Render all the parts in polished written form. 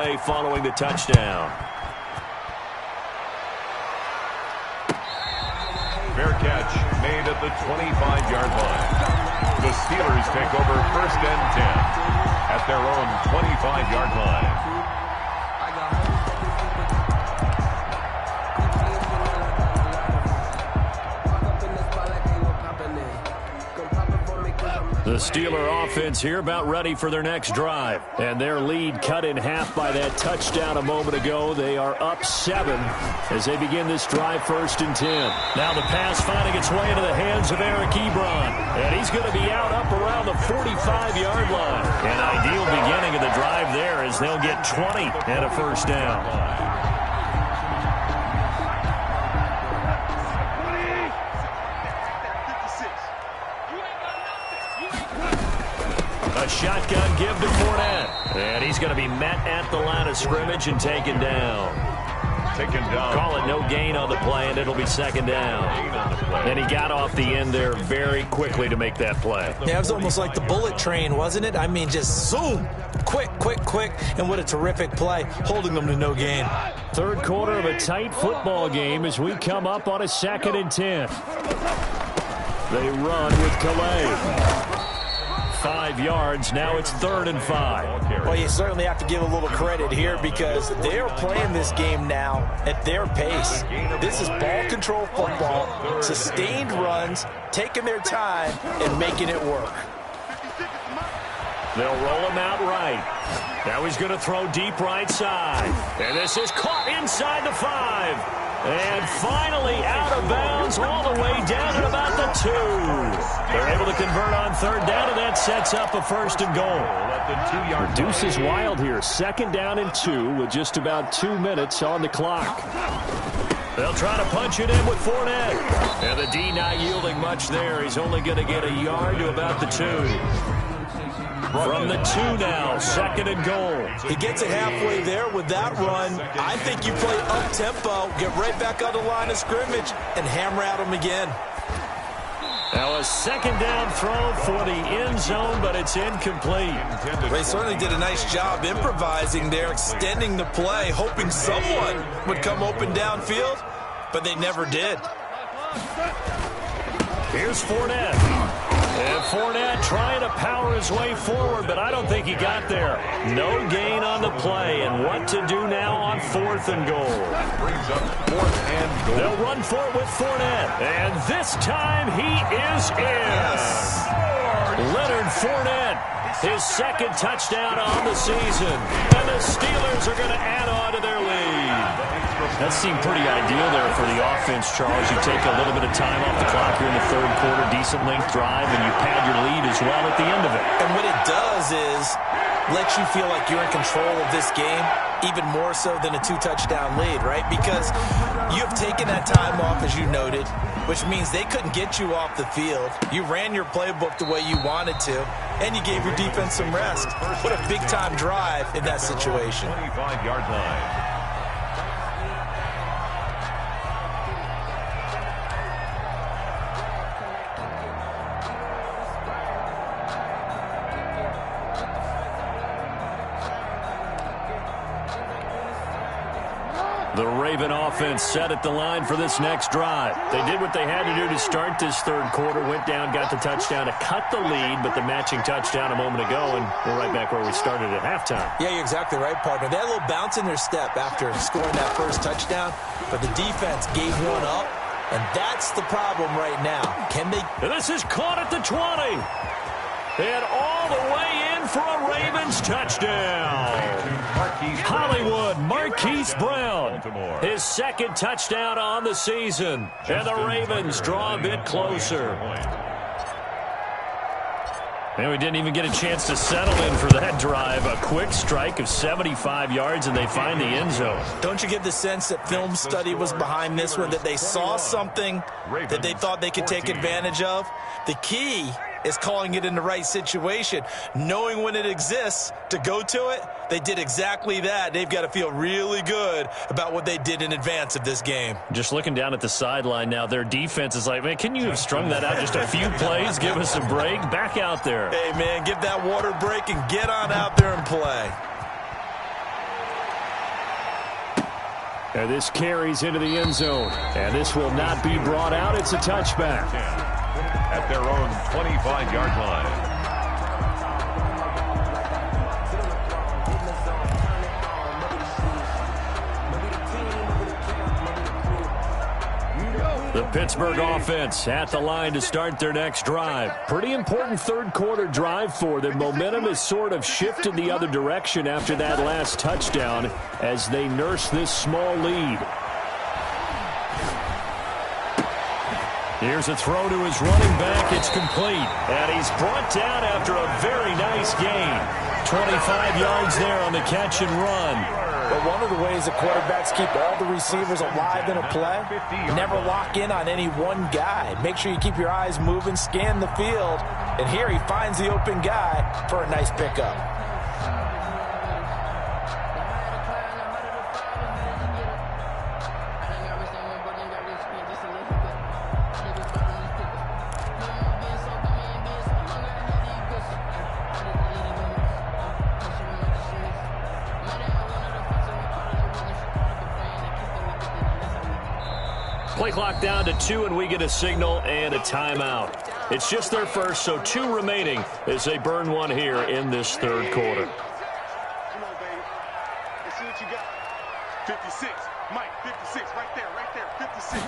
play following the touchdown. Fair catch made at the 25-yard line. The Steelers take over 1st and 10 at their own 25-yard line. The Steeler offense here about ready for their next drive. And their lead cut in half by that touchdown a moment ago. They are up 7 as they begin this drive 1st and 10. Now the pass finding its way into the hands of Eric Ebron. And he's going to be out up around the 45-yard line. An ideal beginning of the drive there as they'll get 20 and a 1st down. A shotgun give to Fournette. And he's going to be met at the line of scrimmage and taken down. Call it no gain on the play, and it'll be 2nd down. And he got off the end there very quickly to make that play. Yeah, it was almost like the bullet train, wasn't it? I mean, just zoom. Quick, quick, quick. And what a terrific play, holding them to no gain. 3rd quarter of a tight football game as we come up on a 2nd and 10. They run with Calais. 5 yards. Now it's 3rd and 5. Well, you certainly have to give a little credit here because they're playing this game now at their pace. This is ball control football, sustained runs, taking their time, and making it work. They'll roll him out right. Now he's going to throw deep right side. And this is caught inside the 5. And finally out of bounds all the way down at about the 2. They're able to convert on 3rd down, and that sets up a 1st and goal. Deuce is wild here. 2nd down and 2 with just about 2 minutes on the clock. They'll try to punch it in with Fournette. And the D not yielding much there. He's only going to get a yard to about the 2. From the 2 now, 2nd and goal. He gets it halfway there with that run. I think you play up-tempo, get right back on the line of scrimmage, and hammer at him again. Now a 2nd down throw for the end zone, but it's incomplete. They certainly did a nice job improvising there, extending the play, hoping someone would come open downfield, but they never did. Here's Fournette. And Fournette trying to power his way forward, but I don't think he got there. No gain on the play, and what to do now on 4th and goal. Brings up 4th and goal. They'll run for it with Fournette, and this time he is in. Yes. Leonard Fournette, his 2nd touchdown on the season, and the Steelers are going to add on to their lead. That seemed pretty ideal there for the offense, Charles. You take a little bit of time off the clock here in the 3rd quarter, decent length drive, and you pad your lead as well at the end of it. And what it does is let you feel like you're in control of this game, even more so than a 2-touchdown lead, right? Because you have taken that time off, as you noted, which means they couldn't get you off the field. You ran your playbook the way you wanted to, and you gave your defense some rest. What a big-time drive in that situation. 25-yard line. The Raven offense set at the line for this next drive. They did what they had to do to start this 3rd quarter, went down, got the touchdown to cut the lead, but the matching touchdown a moment ago, and we're right back where we started at halftime. Yeah, you're exactly right, partner. They had a little bounce in their step after scoring that 1st touchdown, but the defense gave one up, and that's the problem right now. Can they? And this is caught at the 20. And all the way in for a Ravens touchdown. Hollywood Marquise Brown, his 2nd touchdown on the season. And the Ravens draw a bit closer. And we didn't even get a chance to settle in for that drive. A quick strike of 75 yards, and they find the end zone. Don't you get the sense that film study was behind this one, that they saw something that they thought they could take advantage of? The key is calling it in the right situation, knowing when it exists to go to it. They did exactly that. They've got to feel really good about what they did in advance of this game. Just looking down at the sideline now, their defense is like, man, can you have strung that out just a few plays? Give us a break. Back out there. Hey, man, give that water break and get on out there and play. And this carries into the end zone. And this will not be brought out. It's a touchback. At their own 25-yard line. The Pittsburgh offense at the line to start their next drive. Pretty important third quarter drive for them. Momentum has sort of shifted the other direction after that last touchdown as they nurse this small lead. Here's a throw to his running back. It's complete. And he's brought down after a very nice gain. 25 yards there on the catch and run. But one of the ways that quarterbacks keep all the receivers alive in a play, never lock in on any one guy. Make sure you keep your eyes moving, scan the field, and here he finds the open guy for a nice pickup. Play clock down to 2, and we get a signal and a timeout. It's just their first, so 2 remaining as they burn one here in this third quarter. Come on, baby. Let's see what you got. 56. Mike, 56. Right there. 56.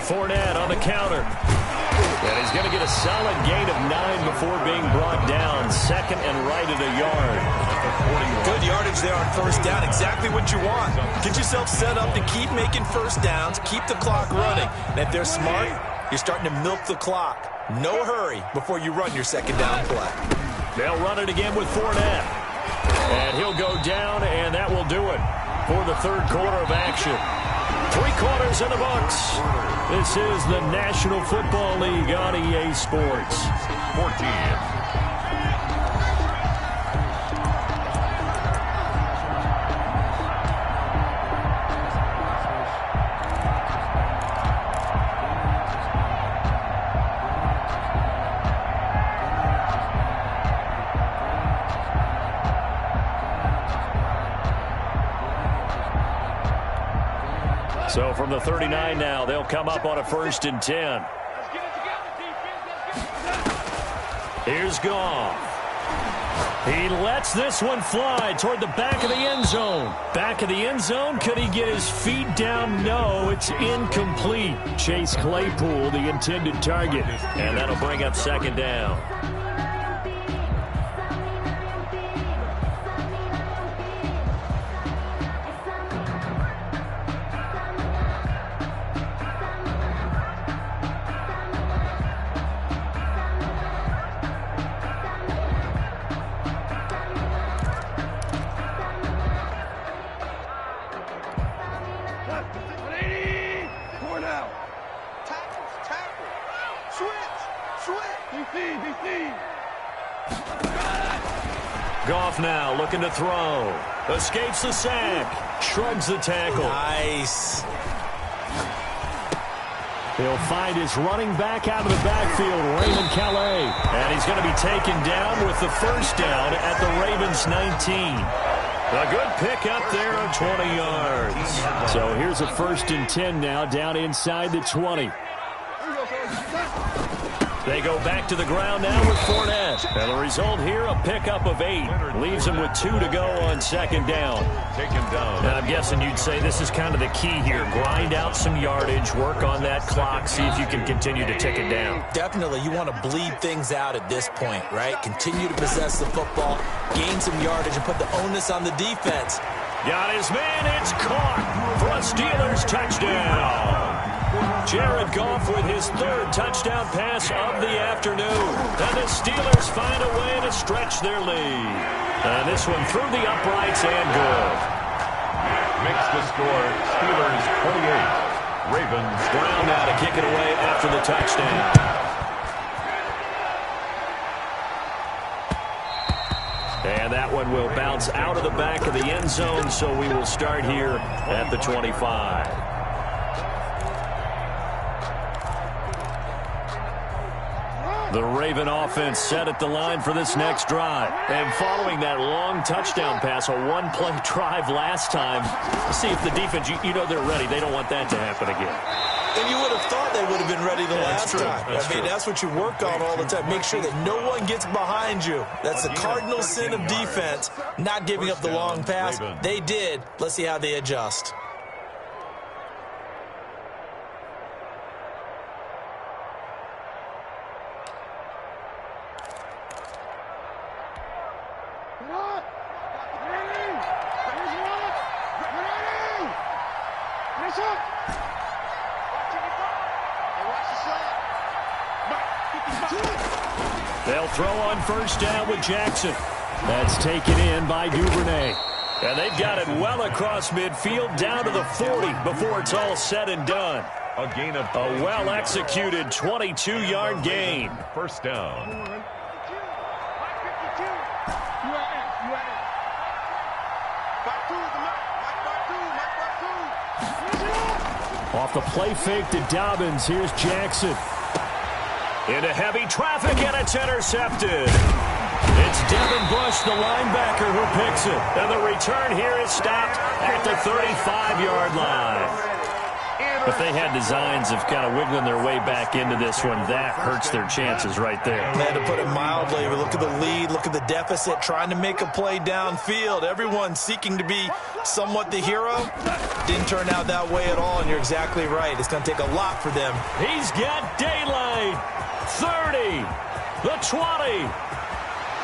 Fournette on the counter. And he's going to get a solid gain of 9 before being brought down. Second and right at a yard. Good yardage there on first down. Exactly what you want. Get yourself set up to keep making first downs, keep the clock running. And if they're smart, you're starting to milk the clock. No hurry before you run your second down play. They'll run it again with Fournette. And he'll go down, and that will do it for the third quarter of action. 3 quarters in the books. This is the National Football League on EA Sports. 14. So from the 39 now, they'll come up on a 1st and 10. Here's Goff. He lets this one fly toward the back of the end zone. Back of the end zone, could he get his feet down? No, it's incomplete. Chase Claypool, the intended target. And that'll bring up second down. Goff now looking to throw. Escapes the sack. Shrugs the tackle. Nice. He'll find his running back out of the backfield, Raymond Calais. And he's going to be taken down with the first down at the Ravens 19. A good pick up there of 20 yards. So here's a 1st and 10 now down inside the 20. They go back to the ground now with Fournette. And the result here, a pickup of 8. Leaves him with 2 to go on second down. Take him down. And I'm guessing you'd say this is kind of the key here. Grind out some yardage, work on that clock, see if you can continue to tick it down. Definitely, you want to bleed things out at this point, right? Continue to possess the football, gain some yardage, and put the onus on the defense. Got his man, it's caught for a Steelers touchdown. Jared Goff with his 3rd touchdown pass of the afternoon. And the Steelers find a way to stretch their lead. And this one through the uprights and good. Makes the score Steelers 28. Ravens Brown now to kick it away after the touchdown. And that one will bounce out of the back of the end zone, so we will start here at the 25. The Raven offense set at the line for this next drive. And following that long touchdown pass, a one-play drive last time, see if the defense, you know they're ready. They don't want that to happen again. And you would have thought they would have been ready the last time. That's what you work on all the time. Make sure that no one gets behind you. That's the cardinal sin of defense, not giving up the long pass. They did. Let's see how they adjust. They'll throw on first down with Jackson. That's taken in by Duvernay. And they've got it well across midfield down to the 40 before it's all said and done. A gain of a well-executed 22-yard gain. First down. Off the play fake to Dobbins, here's Jackson. Into heavy traffic, and it's intercepted. It's Devin Bush, the linebacker, who picks it. And the return here is stopped at the 35-yard line. If they had designs of kind of wiggling their way back into this one, that hurts their chances right there. Man, to put it mildly, look at the lead, look at the deficit, trying to make a play downfield. Everyone seeking to be somewhat the hero. Didn't turn out that way at all, and you're exactly right. It's going to take a lot for them. He's got daylight. 30, the 20,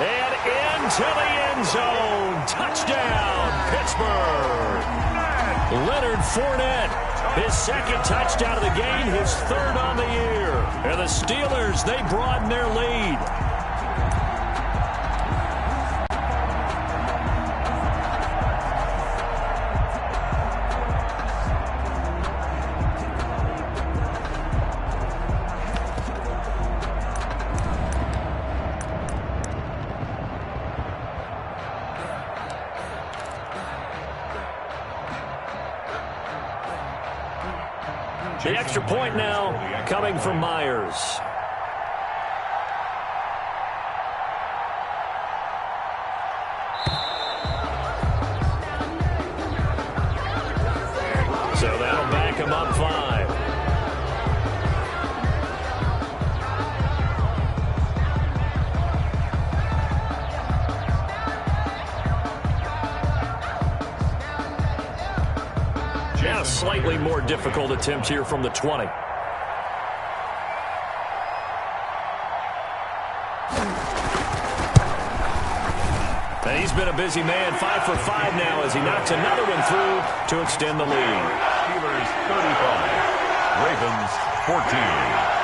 and into the end zone. Touchdown, Pittsburgh. Leonard Fournette, his second touchdown of the game, his third on the year. And the Steelers, they broaden their lead. The extra point now coming from Myers. So that'll back him up 5. Now, slightly more difficult attempt here from the 20. And he's been a busy man, 5 for 5 now as he knocks another one through to extend the lead. Steelers 35, Ravens 14.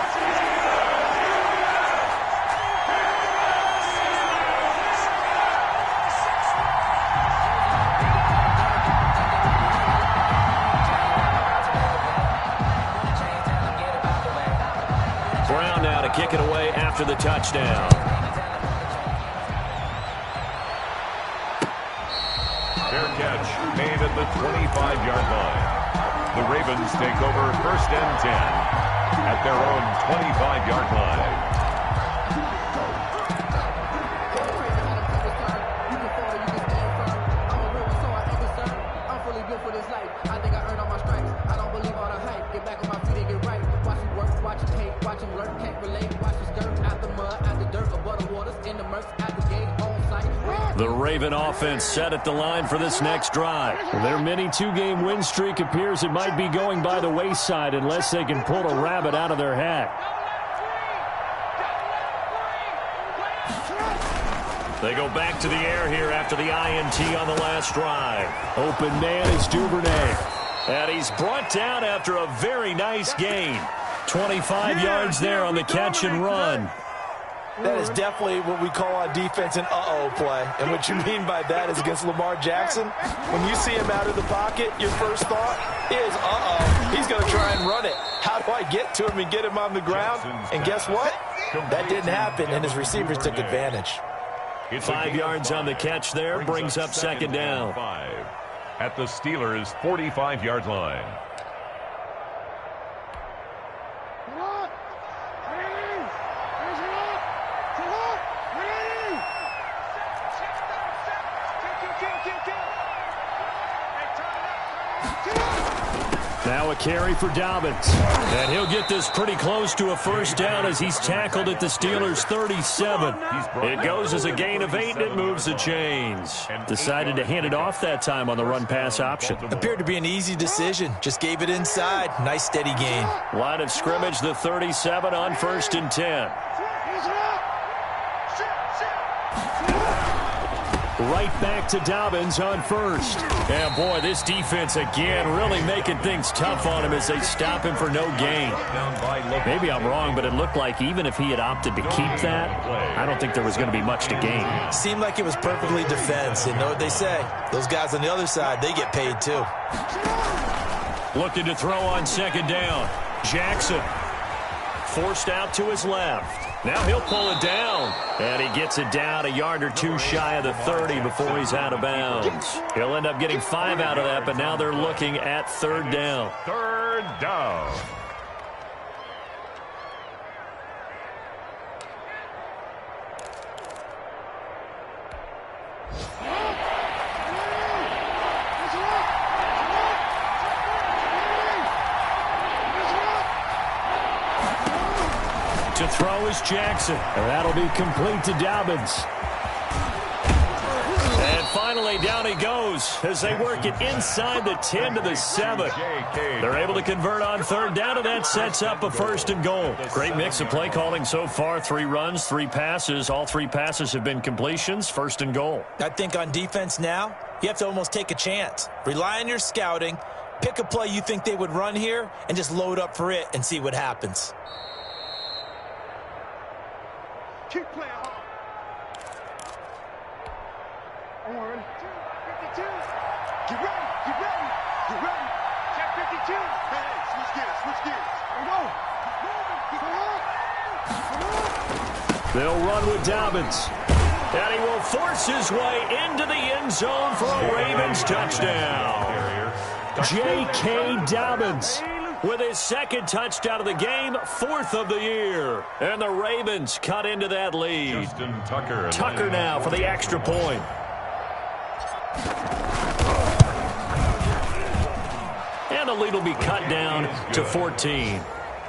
Kick it away after the touchdown. Fair catch made at the 25-yard line. The Ravens take over first and 10 at their own 25-yard line. The Raven offense set at the line for this next drive. Their mini 2-game win streak appears it might be going by the wayside unless they can pull a rabbit out of their hat. They go back to the air here after the INT on the last drive. Open man is Duvernay. And he's brought down after a very nice gain. 25 yards there on the catch and run. That is definitely what we call on defense an uh-oh play. And what you mean by that is against Lamar Jackson, when you see him out of the pocket, your first thought is, uh-oh, he's going to try and run it. How do I get to him and get him on the ground? And guess what? That didn't happen, and his receivers took advantage. 5 yards on the catch there, brings up second down. 5 at the Steelers' 45-yard line. Now a carry for Dobbins. And he'll get this pretty close to a first down as he's tackled at the Steelers' 37. It goes as a gain of 8, and it moves the chains. Decided to hand it off that time on the run-pass option. Appeared to be an easy decision. Just gave it inside. Nice steady gain. Line of scrimmage, the 37 on 1st and 10. Right back to Dobbins on 1st. And boy, this defense again really making things tough on him as they stop him for no gain. Maybe I'm wrong, but it looked like even if he had opted to keep that, I don't think there was going to be much to gain. Seemed like it was perfectly defense. And know what they say? Those guys on the other side, they get paid too. Looking to throw on 2nd down. Jackson forced out to his left. Now he'll pull it down, and he gets it down a yard or 2 shy of the 30 before he's out of bounds. He'll end up getting 5 out of that, but now they're looking at 3rd down. 3rd down. To throw is Jackson. And that'll be complete to Dobbins. And finally, down he goes as they work it inside the 10 to the 7. They're able to convert on 3rd down, and that sets up a 1st and goal. Great mix of play calling so far. 3 runs, 3 passes. All 3 passes have been completions. 1st and goal. I think on defense now, you have to almost take a chance. Rely on your scouting. Pick a play you think they would run here, and just load up for it and see what happens. Keep playing hard. On 52. Get ready, get ready, get ready. Check 52. Hey, switch gears. Go. They'll run with Dobbins. And he will force his way into the end zone for a Ravens touchdown. J.K. Dobbins with his 2nd touchdown of the game, 4th of the year. And the Ravens cut into that lead. Tucker now for the extra point. And the lead will be cut down to 14.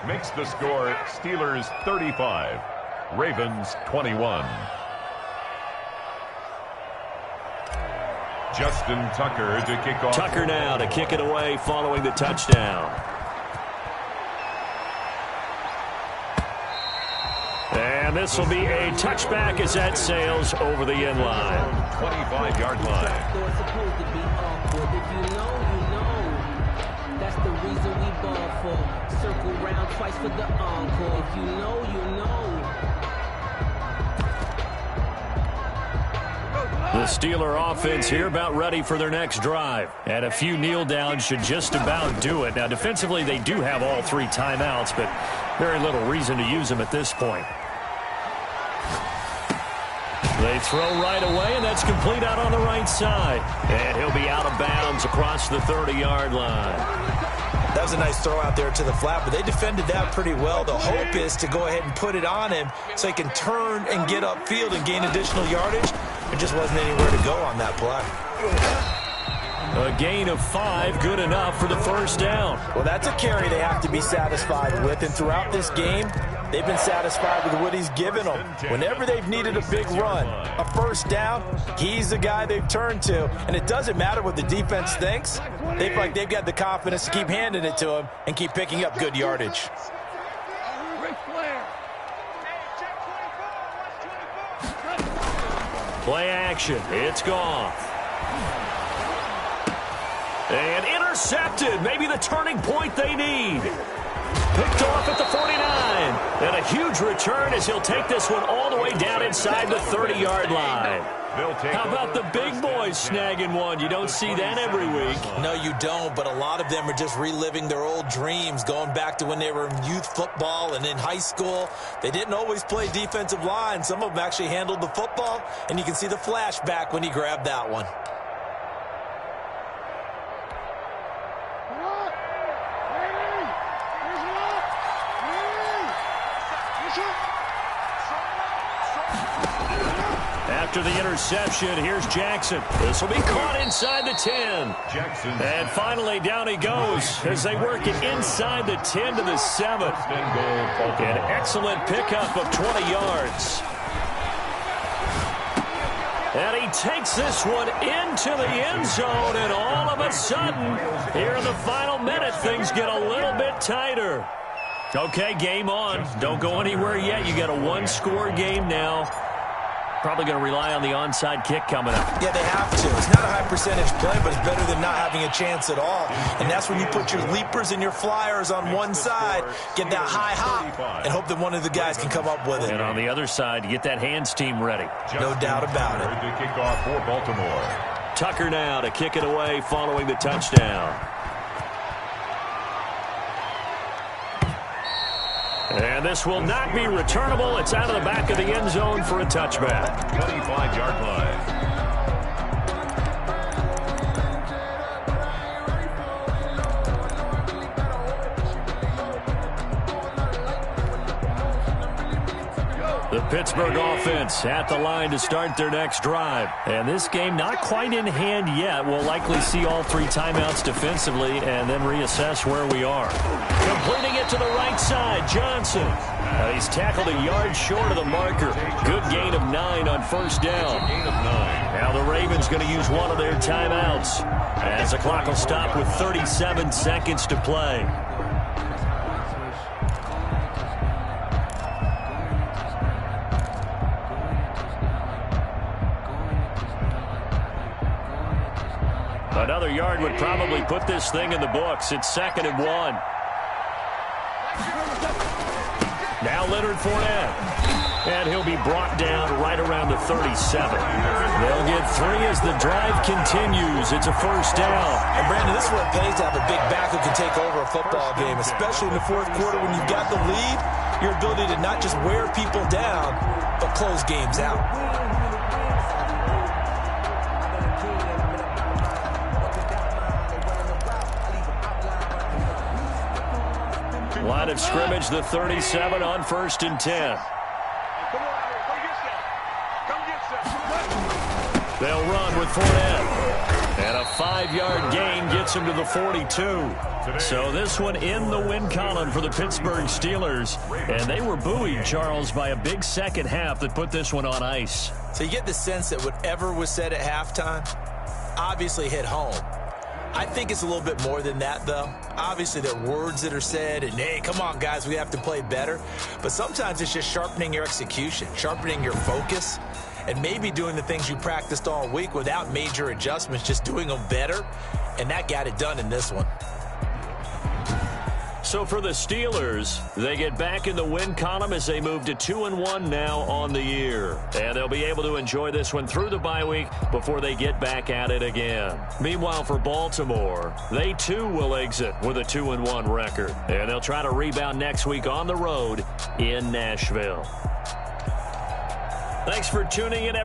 Makes the score Steelers 35, Ravens 21. Justin Tucker to kick off. Tucker now to kick it away following the touchdown. And this will be a touchback as that sails over the end line. 25-yard line. That's the reason we ball for. Circle round twice for the encore. If you know, you know. The Steeler offense here about ready for their next drive. And a few kneel downs should just about do it. Now, defensively, they do have all 3 timeouts, but very little reason to use them at this point. They throw right away, and that's complete out on the right side. And he'll be out of bounds across the 30-yard line. That was a nice throw out there to the flat, but they defended that pretty well. The hope is to go ahead and put it on him so he can turn and get upfield and gain additional yardage. There just wasn't anywhere to go on that play. A gain of 5, good enough for the 1st down. Well, that's a carry they have to be satisfied with, and throughout this game, they've been satisfied with what he's given them. Whenever they've needed a big run, a 1st down, he's the guy they've turned to. And it doesn't matter what the defense thinks. They feel like they've got the confidence to keep handing it to him and keep picking up good yardage. Play action. It's gone. And intercepted. Maybe the turning point they need. Picked off at the 49. And a huge return as he'll take this one all the way down inside the 30-yard line. How about the big boys snagging one? You don't see that every week. No, you don't, but a lot of them are just reliving their old dreams, going back to when they were in youth football and in high school. They didn't always play defensive line. Some of them actually handled the football, and you can see the flashback when he grabbed that one. After after the interception. Here's Jackson. This will be caught inside the 10. Jackson. And finally, down he goes as they work it inside the 10 to the 7. An excellent pickup of 20 yards. And he takes this one into the end zone, and all of a sudden, here in the final minute, things get a little bit tighter. Okay, game on. Don't go anywhere yet. You got a one-score game now. Probably going to rely on the onside kick coming up. Yeah, they have to. It's not a high-percentage play, but it's better than not having a chance at all. And that's when you put your leapers and your flyers on one side, get that high hop, and hope that one of the guys can come up with it. And on the other side, get that hands team ready. No doubt about it. The kickoff for Baltimore. Tucker now to kick it away following the touchdown. And this will not be returnable. It's out of the back of the end zone for a touchback. 25-yard line. The Pittsburgh offense at the line to start their next drive. And this game not quite in hand yet. We'll likely see all three timeouts defensively and then reassess where we are. Completing it to the right side, Johnson. He's tackled a yard short of the marker. Good gain of 9 on first down. Now the Ravens going to use one of their timeouts as the clock will stop with 37 seconds to play. Another yard would probably put this thing in the books. It's 2nd and 1. Now Leonard Fournette. And he'll be brought down right around the 37. They'll get 3 as the drive continues. It's a first down. And Brandon, this is what it pays to have a big back who can take over a football game, especially in the fourth quarter when you've got the lead. Your ability to not just wear people down, but close games out. Line of scrimmage, the 37 on 1st and 10. They'll run with Fournette. And a 5-yard gain gets him to the 42. So this one in the win column for the Pittsburgh Steelers. And they were buoyed, Charles, by a big second half that put this one on ice. So you get the sense that whatever was said at halftime obviously hit home. I think it's a little bit more than that, though. Obviously, there are words that are said, and, hey, come on, guys, we have to play better. But sometimes it's just sharpening your execution, sharpening your focus, and maybe doing the things you practiced all week without major adjustments, just doing them better, and that got it done in this one. So for the Steelers, they get back in the win column as they move to 2-1 now on the year. And they'll be able to enjoy this one through the bye week before they get back at it again. Meanwhile, for Baltimore, they too will exit with a 2-1 record. And they'll try to rebound next week on the road in Nashville. Thanks for tuning in.